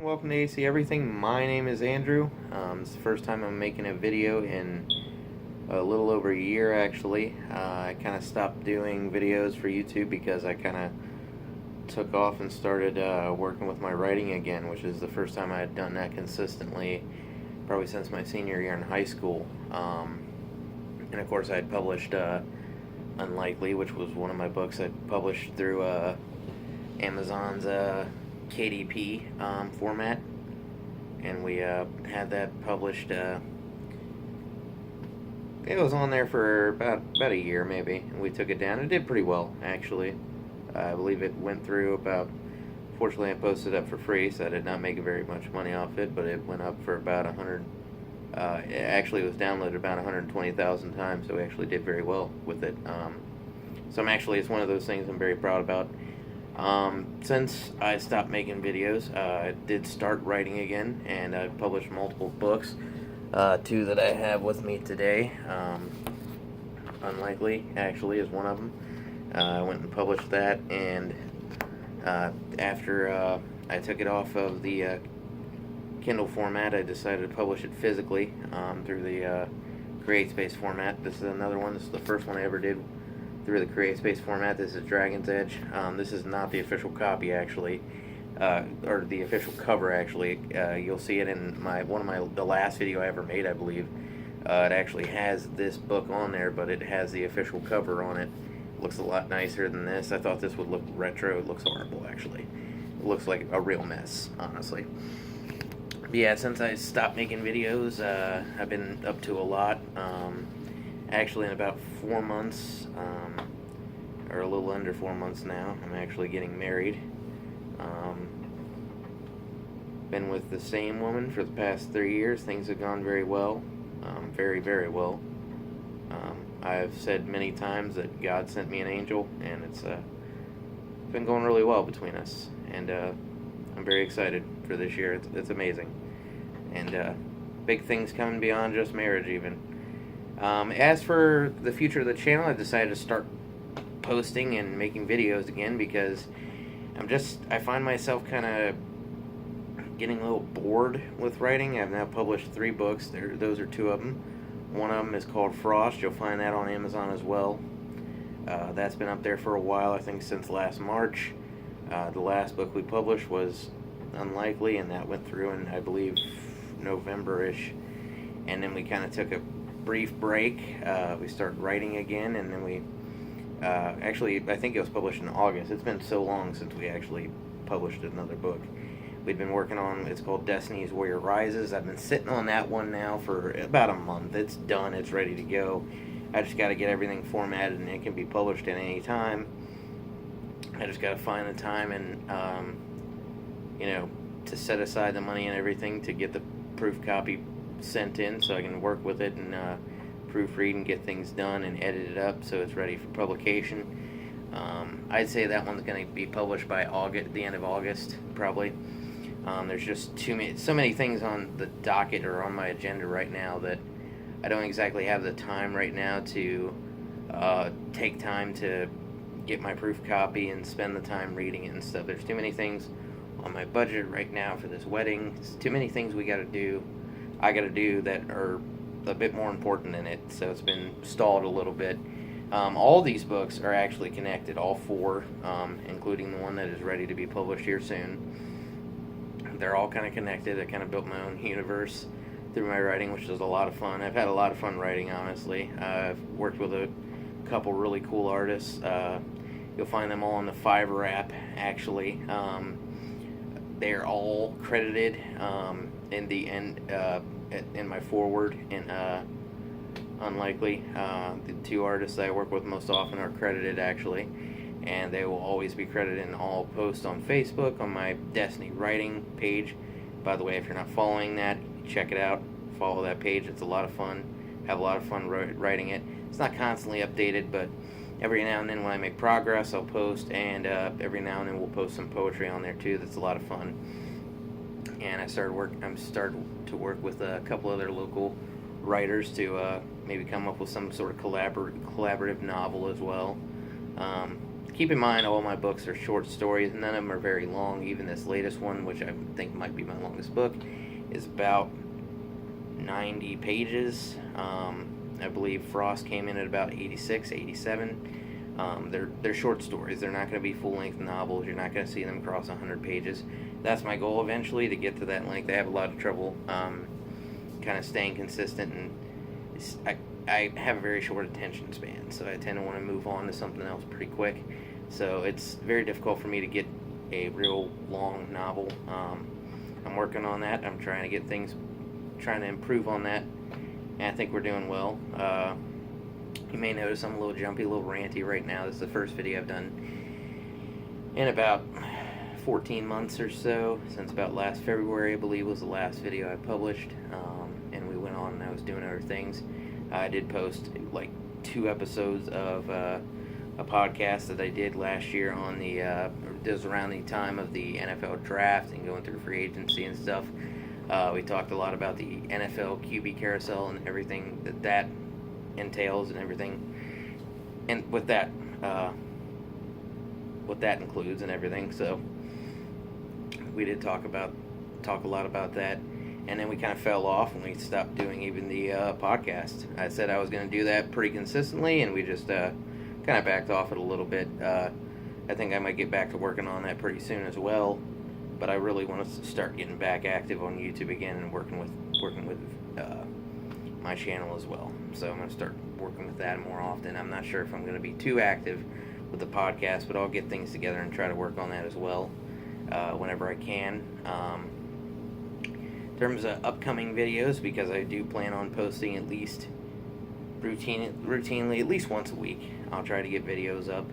Welcome to ACEverything. My name is Andrew. It's the first time I'm making a video in a little over a year, actually. I kind of stopped doing videos for YouTube because I kind of took off and started working with my writing again, which is the first time I had done that consistently, probably since my senior year in high school. And of course, I had published Unlikely, which was one of my books I published through Amazon's KDP format, and we had that published. It was on there for about a year, maybe, and we took it down. It did pretty well, actually. I believe it went through about. Fortunately, I posted it up for free, so I did not make very much money off it, but it went up for about 100. It actually was downloaded about 120,000 times, so we actually did very well with it. So it's one of those things I'm very proud about. Since I stopped making videos, I did start writing again, and I've published multiple books. Two that I have with me today. Unlikely, actually, is one of them. I went and published that, and after I took it off of the Kindle format, I decided to publish it physically through the CreateSpace format. This is another one. This is the first one I ever did through the CreateSpace format. This is Dragon's Edge. This is not the official copy, actually, or the official cover, actually. You'll see it in the last video I ever made, I believe. It actually has this book on there, but it has the official cover on it. It looks a lot nicer than this. I thought this would look retro. It looks horrible, actually. It looks like a real mess, honestly. But yeah, since I stopped making videos, I've been up to a lot. Actually, in about 4 months, or a little under 4 months now, I'm actually getting married. Been with the same woman for the past 3 years. Things have gone very well, very, very well. I've said many times that God sent me an angel, and it's been going really well between us. And I'm very excited for this year. It's amazing. And big things coming beyond just marriage, even. As for the future of the channel, I decided to start posting and making videos again because I find myself kind of getting a little bored with writing. I've now published 3 books. Those are 2 of them. One of them is called Frost. You'll find that on Amazon as well. That's been up there for a while, I think since last March. The last book we published was Unlikely, and that went through in, I believe, November-ish. And then we kind of took a brief break. We started writing again, and then we actually, I think it was published in August. It's been so long since we actually published another book. We've been working on, it's called Destiny's Warrior Rises. I've been sitting on that one now for about a month. It's done, it's ready to go. I just got to get everything formatted, and it can be published at any time. I just got to find the time and to set aside the money and everything to get the proof copy sent in so I can work with it and proofread and get things done and edit it up so it's ready for publication. I'd say that one's going to be published by the end of August, probably. There's just so many things on the docket or on my agenda right now that I don't exactly have the time right now to take time to get my proof copy and spend the time reading it and stuff. There's too many things on my budget right now for this wedding. There's too many things I got to do that are a bit more important than it, so it's been stalled a little bit. All these books are actually connected, all 4, including the one that is ready to be published here soon. They're all kind of connected. I kind of built my own universe through my writing, which is a lot of fun. I've had a lot of fun writing, honestly. I've worked with a couple really cool artists. You'll find them all on the Fiverr app, actually. They're all credited in the end in my foreword in Unlikely. The 2 artists that I work with most often are credited, actually, and they will always be credited in all posts on Facebook, on my destaniwriting page. By the way, if you're not following that, check it out. Follow that page. It's a lot of fun. Have a lot of fun writing it. It's not constantly updated, but every now and then when I make progress, I'll post, and every now and then we'll post some poetry on there too. That's a lot of fun. And I'm started to work with a couple other local writers to maybe come up with some sort of collaborative novel as well. keep in mind all my books are short stories. None of them are very long. Even this latest one, which I think might be my longest book, is about 90 pages. I believe Frost came in at about 86, 87. They're short stories. They're not going to be full-length novels. You're not going to see them cross 100 pages. That's my goal eventually, to get to that length. I have a lot of trouble kind of staying consistent, and I have a very short attention span, so I tend to want to move on to something else pretty quick. So it's very difficult for me to get a real long novel. I'm working on that. I'm trying to improve on that, and I think we're doing well. You may notice I'm a little jumpy, a little ranty right now. This is the first video I've done in about 14 months or so, since about last February, I believe, was the last video I published, and we went on and I was doing other things. I did post like 2 episodes of a podcast that I did last year on it was around the time of the NFL draft and going through free agency and stuff. We talked a lot about the NFL QB carousel and everything that entails and everything, and what that includes and everything. So we did talk a lot about that, and then we kind of fell off and we stopped doing even the podcast. I said I was going to do that pretty consistently, and we just kind of backed off it a little bit. I think I might get back to working on that pretty soon as well, but I really want to start getting back active on YouTube again and working with my channel as well. So I'm going to start working with that more often. I'm not sure if I'm going to be too active with the podcast, but I'll get things together and try to work on that as well whenever I can. In terms of upcoming videos, because I do plan on posting at least routinely at least once a week, I'll try to get videos up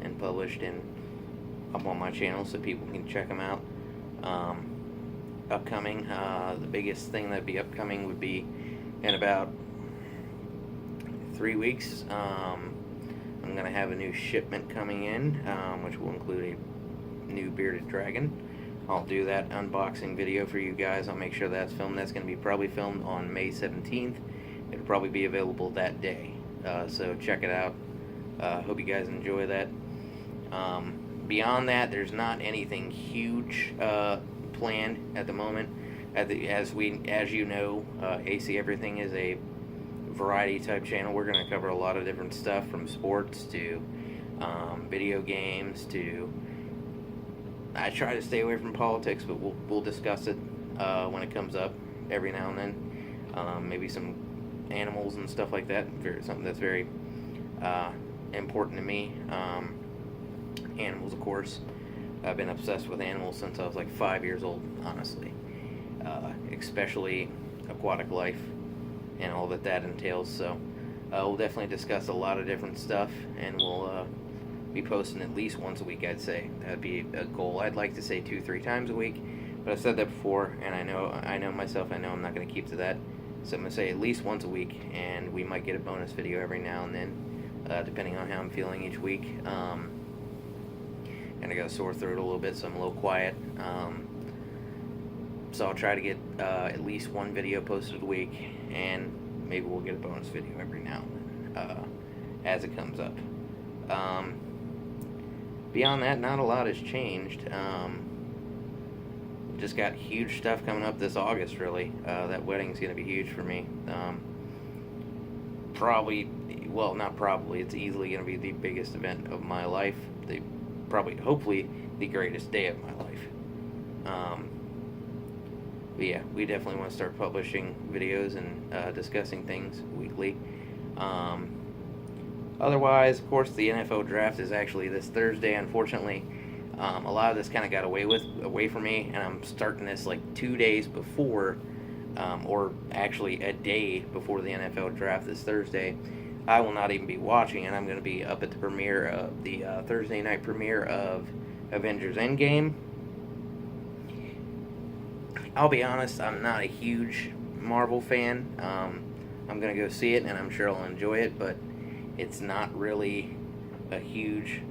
and published and up on my channel so people can check them out. Upcoming, the biggest thing that'd be upcoming would be in about 3 weeks. I'm going to have a new shipment coming in, which will include a new bearded dragon. I'll do that unboxing video for you guys. I'll make sure that's filmed. That's going to be probably filmed on May 17th. It'll probably be available that day. So check it out. Hope you guys enjoy that. Beyond that, there's not anything huge planned at the moment. As you know, ACEverything is a variety type channel. We're going to cover a lot of different stuff, from sports to video games to... I try to stay away from politics, but we'll discuss it when it comes up every now and then. Maybe some animals and stuff like that. Something that's very important to me. Animals, of course. I've been obsessed with animals since I was like 5 years old, honestly. Especially aquatic life and all that entails. So we'll definitely discuss a lot of different stuff, and we'll be posting at least once a week, I'd say. That'd be a goal. I'd like to say 2-3 times a week, but I've said that before, and I know myself, I know I'm not going to keep to that. So I'm going to say at least once a week, and we might get a bonus video every now and then, depending on how I'm feeling each week. And I got a sore throat a little bit, so I'm a little quiet. So I'll try to get at least one video posted a week, and maybe we'll get a bonus video every now and then as it comes up. Beyond that, not a lot has changed. Just got huge stuff coming up this August, really. That wedding's going to be huge for me. Not probably, it's easily going to be the biggest event of my life. Hopefully, the greatest day of my life. But yeah, we definitely want to start publishing videos and discussing things weekly. Otherwise, of course, the NFL draft is actually this Thursday. Unfortunately, a lot of this kind of got away from me, and I'm starting this like 2 days before, or actually a day before the NFL draft this Thursday. I will not even be watching it. I'm going to be up at the premiere of the Thursday night premiere of Avengers Endgame. I'll be honest, I'm not a huge Marvel fan. I'm going to go see it, and I'm sure I'll enjoy it, but it's not really a huge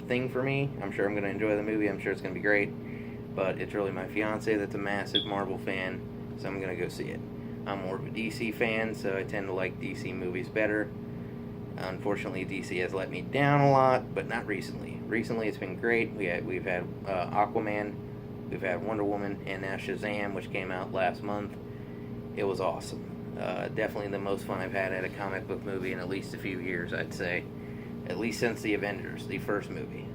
thing for me. I'm sure I'm going to enjoy the movie. I'm sure it's going to be great, but it's really my fiance that's a massive Marvel fan, so I'm going to go see it. I'm more of a DC fan, so I tend to like DC movies better. Unfortunately, DC has let me down a lot, but not recently. Recently, it's been great. We've had Aquaman, we've had Wonder Woman, and now Shazam, which came out last month. It was awesome. Definitely the most fun I've had at a comic book movie in at least a few years, I'd say. At least since the Avengers, the first movie.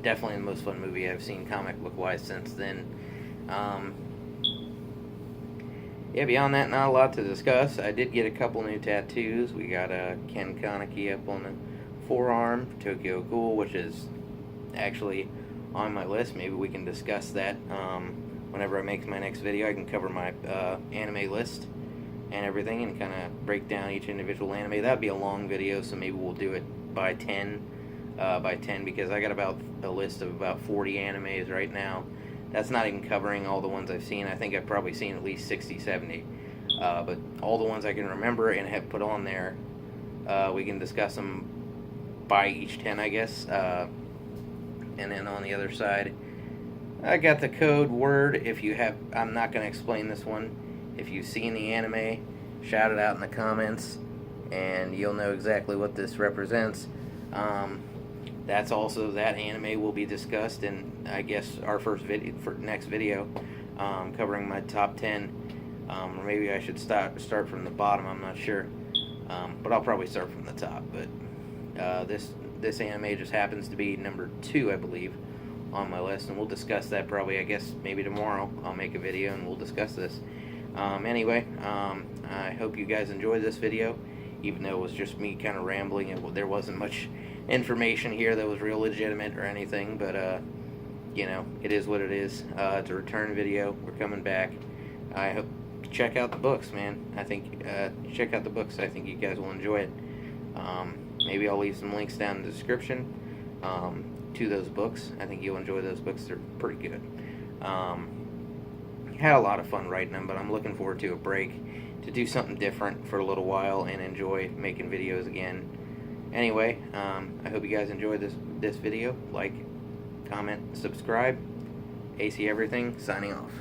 Definitely the most fun movie I've seen comic book wise since then. Yeah, beyond that, not a lot to discuss. I did get a couple new tattoos. We got a Ken Kaneki up on the forearm, Tokyo Ghoul, which is actually on my list. Maybe we can discuss that whenever I make my next video. I can cover my anime list and everything and kind of break down each individual anime. That would be a long video, so maybe we'll do it by 10, because I got about a list of about 40 animes right now. That's not even covering all the ones I've seen. I think I've probably seen at least 60, 70. But all the ones I can remember and have put on there, we can discuss them by each 10, I guess. And then on the other side, I got the code word. I'm not going to explain this one. If you've seen the anime, shout it out in the comments, and you'll know exactly what this represents. That anime will be discussed in, I guess, our next video, covering my top 10. Or maybe I should start from the bottom. I'm not sure, but I'll probably start from the top. But this anime just happens to be number 2, I believe, on my list, and we'll discuss that probably. I guess maybe tomorrow I'll make a video and we'll discuss this. Anyway, I hope you guys enjoyed this video, even though it was just me kind of rambling and there wasn't much information here that was real legitimate or anything, but it is what it is. It's a return video. We're coming back. I hope check out the books, man. I think check out the books. I think you guys will enjoy it. Maybe I'll leave some links down in the description to those books. I think you'll enjoy those books. They're pretty good. Had a lot of fun writing them, but I'm looking forward to a break to do something different for a little while and enjoy making videos again. Anyway, I hope you guys enjoyed this video. Like, comment, subscribe. ACEverything, signing off.